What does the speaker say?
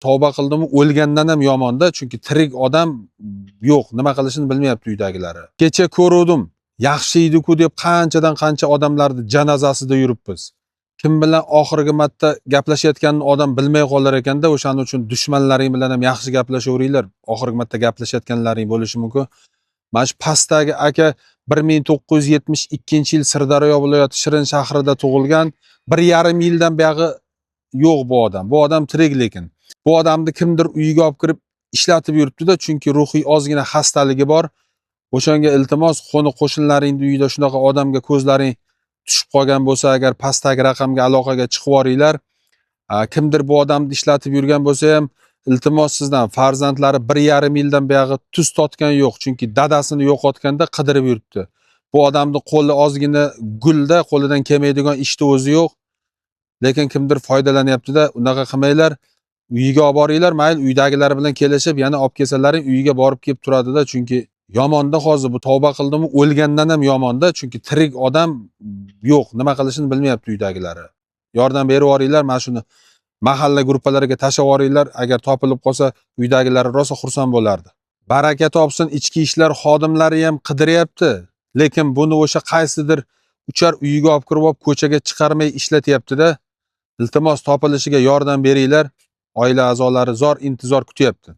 tavba qildim, o'lgandan ham yomonda, chunki tirik odam yo'q, nima qilishini bilmayapti uydagilari. Kecha ko'rdim, yaxshi edi-ku deb qanchadan qancha odamlarni janozasida yuribmiz. Kim bilan oxirgi marta gaplashayotganini odam bilmay qolar ekanda, o'shaning uchun dushmanlaring bilan ham yaxshi gaplashaveringlar. Oxirgi marta gaplashayotganlaring bo'lishi mumkin. Mana shu pastdagi aka 1972-yil Sirdaryo viloyati Shirin shahrida tug'ilgan, 1,5 yildan buyog'i yo'q bu odam. Bu odam tirik lekin. Bu odamni kimdir uyiga olib kirib ishlatib yuribdi-da, chunki ruhiy ozgina xastaligi bor. O'shanga iltimos, qo'ni-qo'shnilaringning uyida shunaqa odamga ko'zlaring tushib qolgan bo'lsa, agar pastdagi raqamga aloqaga chiqib boringlar. Kimdir bu odamni ishlatib yurgan bo'lsa ham, iltimos sizdan farzandlari 1,5 yildan buyog'i tuz totgan yo'q, chunki dadasini yo'qotganda qidirib yuribdi. Bu odamning qo'li ozgina gulda, qo'lidan kelmaydigan ishni o'zi yo'q. Lekin kimdir foydalanyapti-da, unaqa qilmanglar. Uyiga olib boringlar, mayli uydagilar bilan kelishib, yana olib kelsalaring uyiga borib kelib turadi-da, chunki yomonda hozir bu tavba qildim, o'lgandan ham yomonda, chunki tirik odam yo'q, nima qilishini bilmayapti uydagilari. Yordam berib yuboringlar, mana shuni mahalla guruhlariga tashlab yuboringlar, agar topilib qolsa uydagilari rosa xursand bo'lardi. Baraka topsin, ichki ishlar xodimlari ham qidiryapti, lekin buni o'sha qaysidir uchar uyiga olib kirib, ko'chaga chiqarmay ishlatyapti-da. Iltimos topilishiga yordam beringlar. Oila a'zolari zor intizor kutyapti.